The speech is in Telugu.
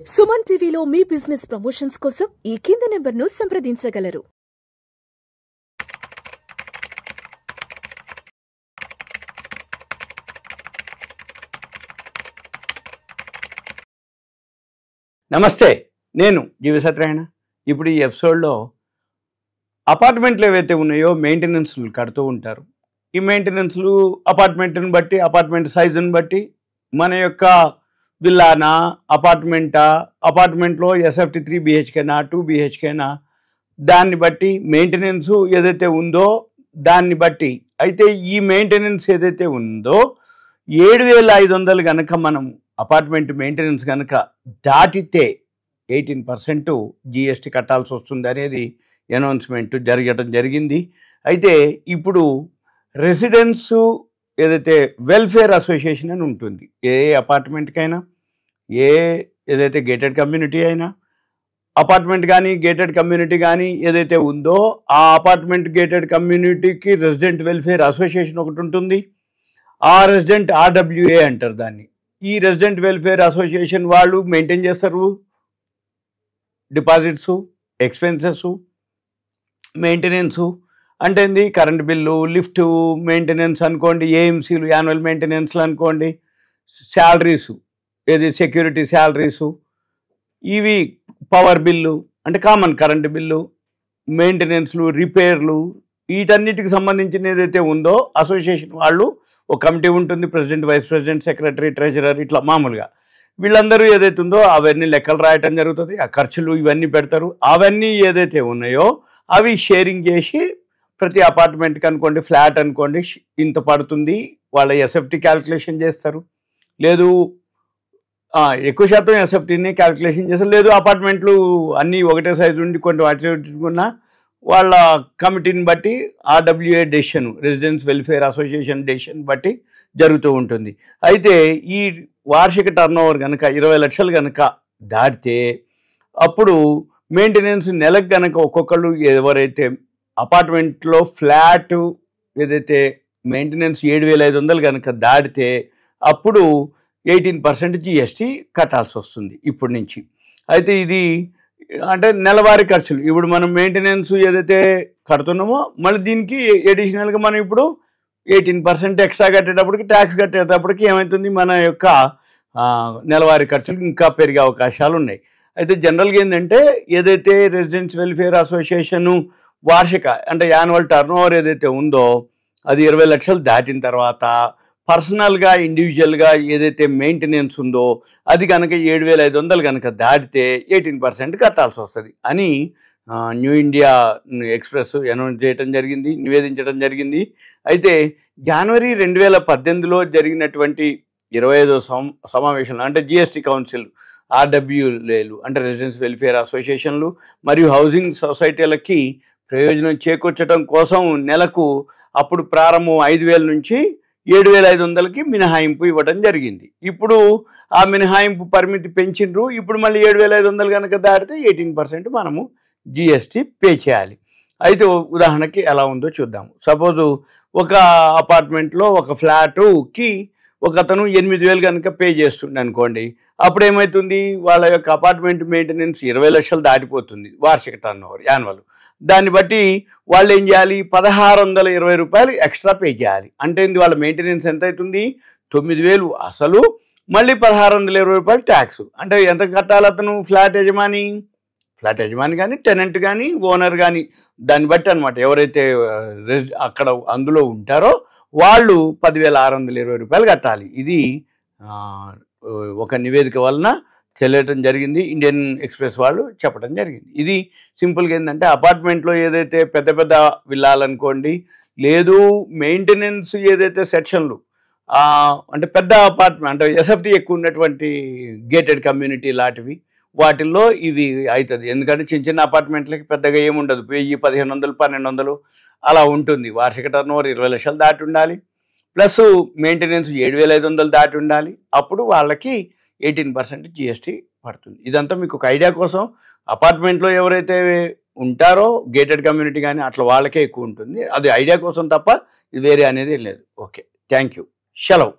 సుమన్ టీవీలో మీ బిజినెస్ ప్రమోషన్స్ కోసం ఈ కింది నెంబర్ను సంప్రదించగలరు. నమస్తే, నేను జీవి సత్యనారాయణ. ఇప్పుడు ఈ ఎపిసోడ్లో అపార్ట్మెంట్లు ఏవైతే ఉన్నాయో మెయింటెనెన్స్లు కడుతూ ఉంటారు. ఈ మెయింటెనెన్స్లు అపార్ట్మెంట్ని బట్టి, అపార్ట్మెంట్ సైజుని బట్టి, మన యొక్క విల్లానా, అపార్ట్మెంటా, అపార్ట్మెంట్లో ఎస్ఎఫ్టీ 3 BHKనా 2 BHKనా, దాన్ని బట్టి మెయింటెనెన్స్ ఏదైతే ఉందో దాన్ని బట్టి. అయితే ఈ మెయింటెనెన్స్ ఏదైతే ఉందో 7,500 కనుక మనం అపార్ట్మెంట్ మెయింటెనెన్స్ కనుక దాటితే 18% GST కట్టాల్సి వస్తుంది అనేది అనౌన్స్మెంట్ జరగడం జరిగింది. అయితే ఇప్పుడు రెసిడెన్స్ ఏదైతే వెల్ఫేర్ అసోసియేషన్ అని ఉంటుంది, ఏ అపార్ట్మెంట్కైనా, ఏదైతే గేటెడ్ కమ్యూనిటీ అయినా, అపార్ట్మెంట్ కానీ గేటెడ్ కమ్యూనిటీ కానీ ఏదైతే ఉందో ఆ అపార్ట్మెంట్ గేటెడ్ కమ్యూనిటీకి రెసిడెంట్ వెల్ఫేర్ అసోసియేషన్ ఒకటి ఉంటుంది. ఆ రెసిడెంట్ RWA అంటారు దాన్ని. ఈ రెసిడెంట్ వెల్ఫేర్ అసోసియేషన్ వాళ్ళు మెయింటైన్ చేస్తారు డిపాజిట్స్, ఎక్స్పెన్సెస్, మెయింటెనెన్సు. అంటే ఏంది, కరెంట్ బిల్లు, లిఫ్ట్ మెయింటెనెన్స్ అనుకోండి, ఏఎంసీలు యాన్యువల్ మెయింటెనెన్స్లు అనుకోండి, శాలరీసు, ఏది సెక్యూరిటీ శాలరీసు, ఇవి పవర్ బిల్లు అంటే కామన్ కరెంట్ బిల్లు, మెయింటెనెన్స్లు, రిపేర్లు, వీటన్నిటికి సంబంధించిన ఏదైతే ఉందో అసోసియేషన్ వాళ్ళు ఒక కమిటీ ఉంటుంది. President, vice president, secretary, treasurer, ఇట్లా మామూలుగా వీళ్ళందరూ ఏదైతే ఉందో అవన్నీ లెక్కలు రాయటం జరుగుతుంది. ఆ ఖర్చులు ఇవన్నీ పెడతారు. అవన్నీ ఏదైతే ఉన్నాయో అవి షేరింగ్ చేసి ప్రతి అపార్ట్మెంట్కి అనుకోండి, ఫ్లాట్ అనుకోండి, ఇంత పడుతుంది వాళ్ళ ఎస్ఎఫ్టీ క్యాలిక్యులేషన్ చేస్తారు. లేదు ఎక్కువ శాతం ఎస్ఎఫ్టీని క్యాలిక్యులేషన్ చేస్తారు. లేదు అపార్ట్మెంట్లు అన్నీ ఒకటే సైజు ఉండి కొన్ని వాటికున్న వాళ్ళ కమిటీని బట్టి RWA decision, residence welfare association decision బట్టి జరుగుతూ ఉంటుంది. అయితే ఈ వార్షిక టర్నోవర్ కనుక 20 లక్షలు కనుక దాటితే అప్పుడు మెయింటెనెన్స్ నెలకు కనుక ఒక్కొక్కళ్ళు ఎవరైతే అపార్ట్మెంట్లో ఫ్లాట్ ఏదైతే మెయింటెనెన్స్ 7,500 కనుక దాటితే అప్పుడు 18% GST కట్టాల్సి వస్తుంది ఇప్పటి నుంచి. అయితే ఇది అంటే నెలవారీ ఖర్చులు. ఇప్పుడు మనం మెయింటెనెన్స్ ఏదైతే కడుతున్నామో మళ్ళీ దీనికి ఎడిషనల్గా మనం ఇప్పుడు 18% ఎక్స్ట్రా కట్టేటప్పటికి, ట్యాక్స్ కట్టేటప్పటికి ఏమవుతుంది, మన యొక్క నెలవారీ ఖర్చులు ఇంకా పెరిగే అవకాశాలు ఉన్నాయి. అయితే జనరల్గా ఏంటంటే ఏదైతే రెసిడెన్స్ వెల్ఫేర్ అసోసియేషను వార్షిక అంటే యాన్యువల్ టర్నోవర్ ఏదైతే ఉందో అది 20 లక్షలు దాటిన తర్వాత పర్సనల్గా, ఇండివిజువల్గా ఏదైతే మెయింటెనెన్స్ ఉందో అది కనుక 7,500 కనుక దాటితే 18% కట్టాల్సి వస్తుంది అని న్యూ ఇండియా ఎక్స్ప్రెస్ అనౌన్స్ చేయడం జరిగింది, నివేదించడం జరిగింది. అయితే జనవరి 2018లో జరిగినటువంటి 25వ సమావేశంలో అంటే GST కౌన్సిల్, RWAలు అంటే రెసిడెన్స్ వెల్ఫేర్ అసోసియేషన్లు మరియు హౌసింగ్ సొసైటీలకి ప్రయోజనం చేకూర్చడం కోసం నెలకు అప్పుడు ప్రారంభం 5,000 నుంచి 7,500కి మినహాయింపు ఇవ్వడం జరిగింది. ఇప్పుడు ఆ మినహాయింపు పరిమితి పెంచిండ్రు. ఇప్పుడు మళ్ళీ 7,500 కనుక దాటితే 18% మనము GST పే చేయాలి. అయితే ఉదాహరణకి ఎలా ఉందో చూద్దాము. సపోజు ఒక అపార్ట్మెంట్లో ఒక ఫ్లాటుకి ఒక అతను 8,000 కనుక పే చేస్తుండే అనుకోండి, అప్పుడు ఏమవుతుంది, వాళ్ళ యొక్క అపార్ట్మెంట్ మెయింటెనెన్స్ 20 లక్షలు దాటిపోతుంది వార్షిక టర్నోవర్ యాన్యువల్. దాన్ని బట్టి వాళ్ళు ఏం చేయాలి, 1,620 రూపాయలు ఎక్స్ట్రా పే చేయాలి. అంటే వాళ్ళ మెయింటెనెన్స్ ఎంత అవుతుంది, 9,000 అసలు, మళ్ళీ 1,620 రూపాయలు ట్యాక్స్. అంటే ఎంత కట్టాలి అతను, ఫ్లాట్ యజమాని కానీ, టెనెంట్ కానీ, ఓనర్ కానీ, దాన్ని బట్టి అనమాట. ఎవరైతే అక్కడ అందులో ఉంటారో వాళ్ళు 10,620 రూపాయలు కట్టాలి. ఇది ఒక నివేదిక వలన తెలియటం జరిగింది. ఇండియన్ ఎక్స్ప్రెస్ వాళ్ళు చెప్పడం జరిగింది. ఇది సింపుల్గా ఏంటంటే అపార్ట్మెంట్లో ఏదైతే పెద్ద పెద్ద విల్లాలనుకోండి, లేదు మెయింటెనెన్స్ ఏదైతే సెక్షన్లు అంటే పెద్ద అపార్ట్మెంట్ అంటే ఎస్ఎఫ్టీ ఎక్కువ ఉన్నటువంటి గేటెడ్ కమ్యూనిటీ లాంటివి వాటిల్లో ఇది అవుతుంది. ఎందుకంటే చిన్న చిన్న అపార్ట్మెంట్లకి పెద్దగా ఏముండదు, 1,000, 1,500, 1,200 అలా ఉంటుంది. వార్షిక టర్నోవర్ 20 లక్షలు దాటి ఉండాలి, ప్లస్ మెయింటెనెన్స్ 7,500 దాటి ఉండాలి. అప్పుడు వాళ్ళకి 18% GST పడుతుంది. ఇదంతా మీకు ఒక ఐడియా కోసం. అపార్ట్మెంట్లో ఎవరైతే ఉంటారో గేటెడ్ కమ్యూనిటీ కానీ అట్లా వాళ్ళకే ఎక్కువ ఉంటుంది. అది ఐడియా కోసం తప్ప ఇది వేరే అనేది లేదు. ఓకే, థ్యాంక్ యూ, సెలవు.